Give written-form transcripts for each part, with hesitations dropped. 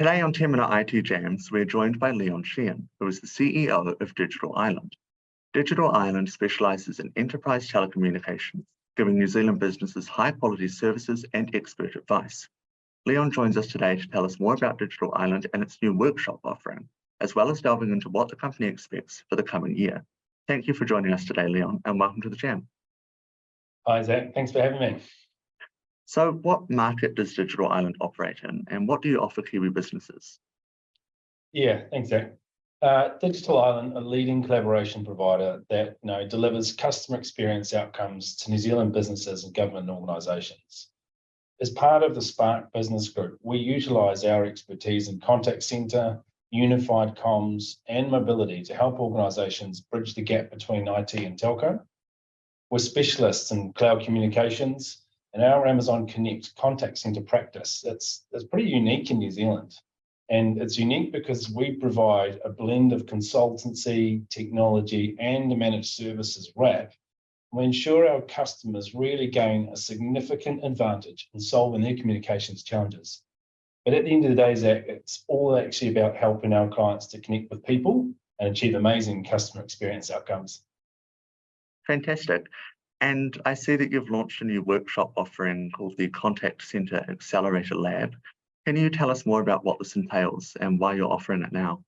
Today on Timberland IT Jams, we're joined by Leon Sheenan, who is the CEO of Digital Island. Digital Island specialises in enterprise telecommunications, giving New Zealand businesses high-quality services and expert advice. Leon joins us today to tell us more about Digital Island and its new workshop offering, as well as delving into what the company expects for the coming year. Thank you for joining us today, Leon, and welcome to the Jam. Hi, Zach. Thanks for having me. So what market does Digital Island operate in, and what do you offer Kiwi businesses? Yeah, thanks, Zach. Digital Island, a leading collaboration provider that delivers customer experience outcomes to New Zealand businesses and government organisations. As part of the Spark Business Group, we utilise our expertise in contact centre, unified comms and mobility to help organisations bridge the gap between IT and telco. We're specialists in cloud communications, and our Amazon Connect contact centre practice, it's pretty unique in New Zealand. And it's unique because we provide a blend of consultancy, technology, and a managed services wrap. We ensure our customers really gain a significant advantage in solving their communications challenges. But at the end of the day, Zach, it's all actually about helping our clients to connect with people and achieve amazing customer experience outcomes. Fantastic. And I see that you've launched a new workshop offering called the Contact Center Accelerator Lab. Can you tell us more about what this entails and why you're offering it now?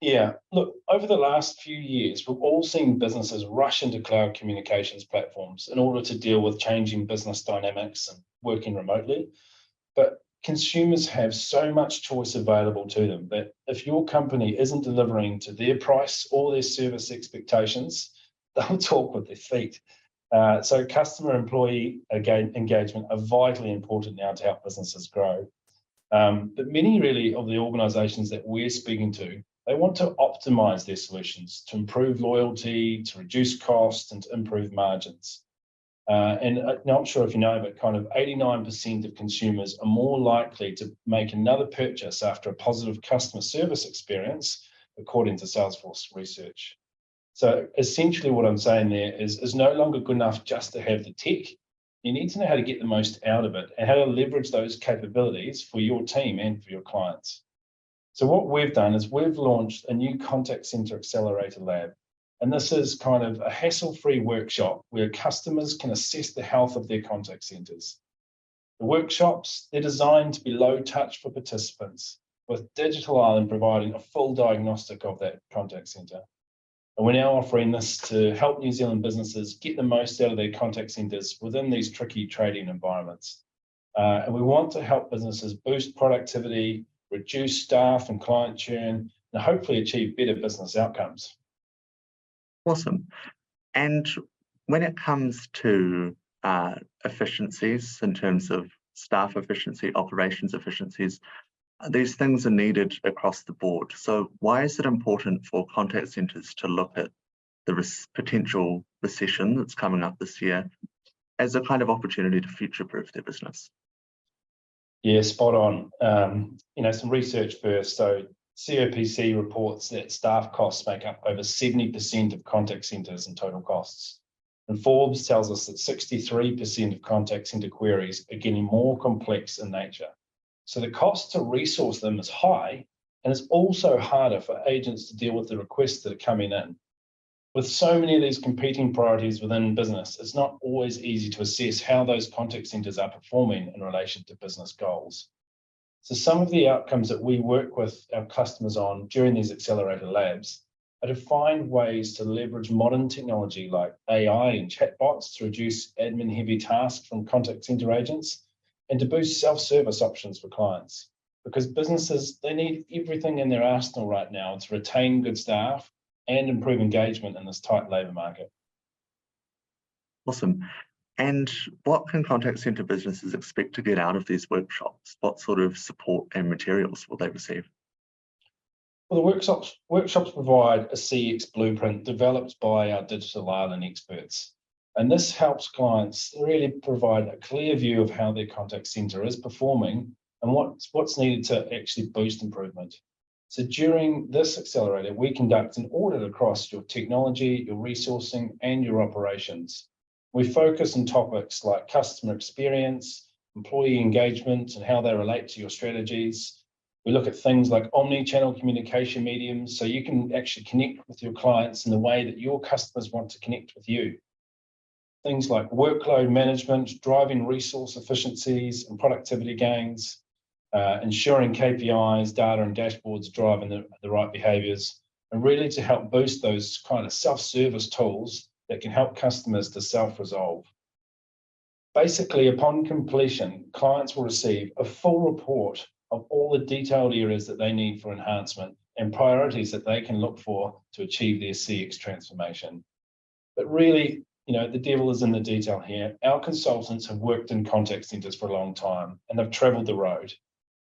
Yeah, look, over the last few years, we've all seen businesses rush into cloud communications platforms in order to deal with changing business dynamics and working remotely. But consumers have so much choice available to them that if your company isn't delivering to their price or their service expectations, they'll talk with their feet. So customer employee engagement are vitally important now to help businesses grow. But many really of the organisations that we're speaking to, they want to optimise their solutions to improve loyalty, to reduce costs and to improve margins. And I'm not sure if you know, but kind of 89% of consumers are more likely to make another purchase after a positive customer service experience, according to Salesforce research. So essentially what I'm saying there is it's no longer good enough just to have the tech. You need to know how to get the most out of it and how to leverage those capabilities for your team and for your clients. So what we've done is we've launched a new Contact Center Accelerator Lab. And this is kind of a hassle-free workshop where customers can assess the health of their contact centers. The workshops, they're designed to be low touch for participants, with Digital Island providing a full diagnostic of that contact center. And we're now offering this to help New Zealand businesses get the most out of their contact centres within these tricky trading environments. And we want to help businesses boost productivity, reduce staff and client churn, and hopefully achieve better business outcomes. Awesome. And when it comes to efficiencies in terms of staff efficiency, operations efficiencies, these things are needed across the board. So why is it important for contact centres to look at the potential recession that's coming up this year as a kind of opportunity to future-proof their business? Yeah, spot on. Some research first. So COPC reports that staff costs make up over 70% of contact centres and total costs. And Forbes tells us that 63% of contact centre queries are getting more complex in nature. So the cost to resource them is high, and it's also harder for agents to deal with the requests that are coming in. With so many of these competing priorities within business, it's not always easy to assess how those contact centres are performing in relation to business goals. So some of the outcomes that we work with our customers on during these accelerator labs are to find ways to leverage modern technology like AI and chatbots to reduce admin-heavy tasks from contact centre agents, and to boost self-service options for clients. Because businesses, they need everything in their arsenal right now to retain good staff and improve engagement in this tight labour market. Awesome. And what can contact centre businesses expect to get out of these workshops? What sort of support and materials will they receive? Well, the workshops provide a CX blueprint developed by our Digital Island experts. And this helps clients really provide a clear view of how their contact centre is performing and what's needed to actually boost improvement. So during this accelerator, we conduct an audit across your technology, your resourcing, and your operations. We focus on topics like customer experience, employee engagement, and how they relate to your strategies, We look at things like omni-channel communication mediums, so you can actually connect with your clients in the way that your customers want to connect with you. Things like workload management, driving resource efficiencies and productivity gains, ensuring KPIs, data and dashboards driving the right behaviors, and really to help boost those kind of self-service tools that can help customers to self-resolve. Basically, upon completion, clients will receive a full report of all the detailed areas that they need for enhancement and priorities that they can look for to achieve their CX transformation. But really, the devil is in the detail here. Our consultants have worked in contact centers for a long time and they've traveled the road.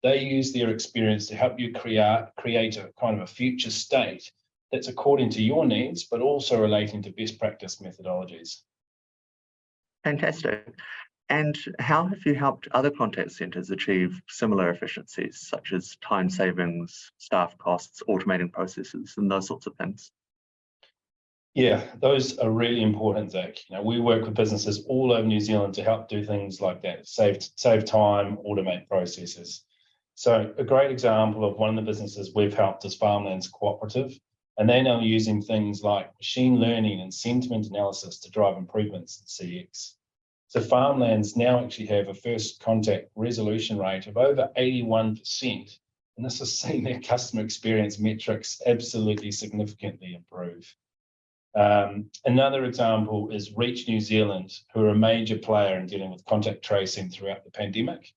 They use their experience to help you create a kind of a future state that's according to your needs, but also relating to best practice methodologies. Fantastic. And how have you helped other contact centers achieve similar efficiencies, such as time savings, staff costs, automating processes, and those sorts of things? Yeah, those are really important, Zach. We work with businesses all over New Zealand to help do things like that, save time, automate processes. So a great example of one of the businesses we've helped is Farmlands Cooperative, and they're now using things like machine learning and sentiment analysis to drive improvements in CX. So Farmlands now actually have a first contact resolution rate of over 81%, and this has seen their customer experience metrics absolutely significantly improve. Another example is Reach New Zealand, who are a major player in dealing with contact tracing throughout the pandemic.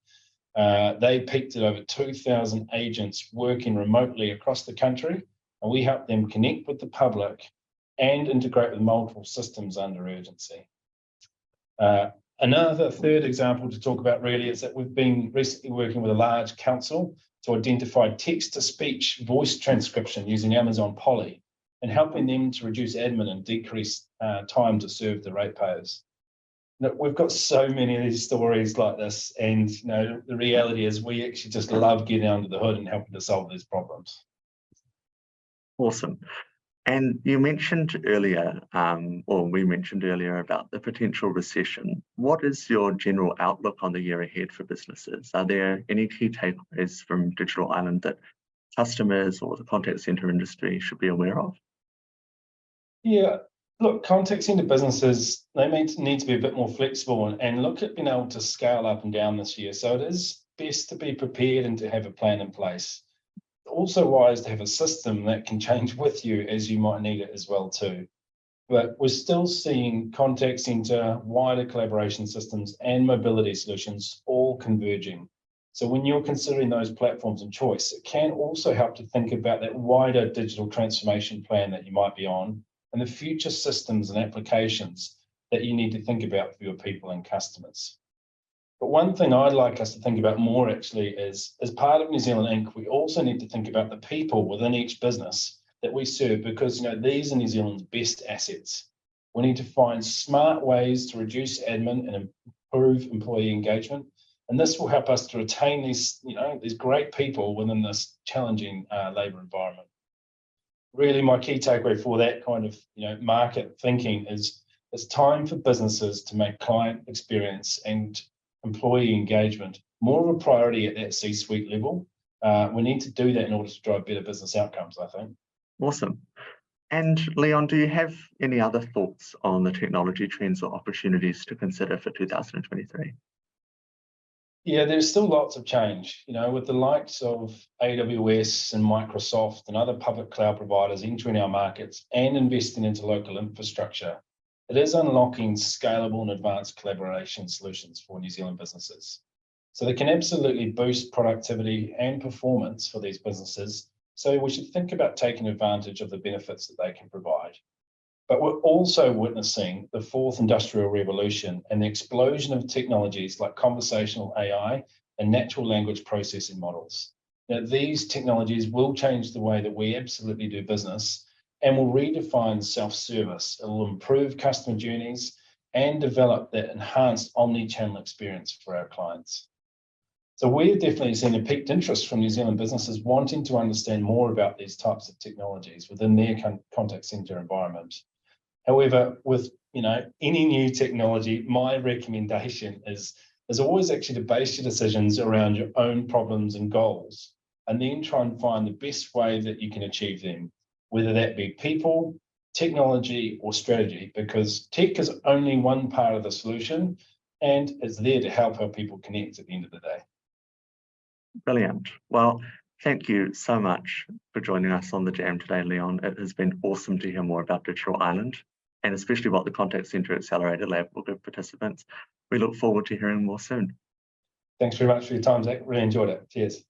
They peaked at over 2,000 agents working remotely across the country, and we helped them connect with the public and integrate with multiple systems under urgency. Another third example to talk about really is that we've been recently working with a large council to identify text-to-speech voice transcription using Amazon Polly and helping them to reduce admin and decrease time to serve the ratepayers. We've got so many of these stories like this, and the reality is we actually just love getting under the hood and helping to solve these problems. Awesome. And you mentioned earlier, or we mentioned earlier about the potential recession. What is your general outlook on the year ahead for businesses? Are there any key takeaways from Digital Island that customers or the contact center industry should be aware of? Yeah, look, contact center businesses, they need to be a bit more flexible and look at being able to scale up and down this year. So it is best to be prepared and to have a plan in place. Also wise to have a system that can change with you as you might need it as well too. But we're still seeing contact center, wider collaboration systems and mobility solutions all converging. So when you're considering those platforms and choice, it can also help to think about that wider digital transformation plan that you might be on and the future systems and applications that you need to think about for your people and customers. But one thing I'd like us to think about more actually is, as part of New Zealand Inc., we also need to think about the people within each business that we serve, because these are New Zealand's best assets. We need to find smart ways to reduce admin and improve employee engagement, and this will help us to retain these great people within this challenging labour environment. Really, my key takeaway for that kind of market thinking is it's time for businesses to make client experience and employee engagement more of a priority at that C-suite level. We need to do that in order to drive better business outcomes, I think. Awesome. And Leon, do you have any other thoughts on the technology trends or opportunities to consider for 2023? Yeah, there's still lots of change, with the likes of AWS and Microsoft and other public cloud providers entering our markets and investing into local infrastructure. It is unlocking scalable and advanced collaboration solutions for New Zealand businesses. So they can absolutely boost productivity and performance for these businesses. So we should think about taking advantage of the benefits that they can provide. But we're also witnessing the fourth industrial revolution and the explosion of technologies like conversational AI and natural language processing models. These technologies will change the way that we absolutely do business and will redefine self-service. It will improve customer journeys and develop that enhanced omni-channel experience for our clients. So we're definitely seeing a peaked interest from New Zealand businesses wanting to understand more about these types of technologies within their contact center environment. However, with any new technology, my recommendation is always actually to base your decisions around your own problems and goals. and then try and find the best way that you can achieve them, whether that be people, technology, or strategy, because tech is only one part of the solution and it's there to help our people connect at the end of the day. Brilliant. Well, thank you so much for joining us on the Jam today, Leon. It has been awesome to hear more about Digital Island, and especially what the Contact Center Accelerator Lab will give participants. We look forward to hearing more soon. Thanks very much for your time, Zach. Really enjoyed it. Cheers.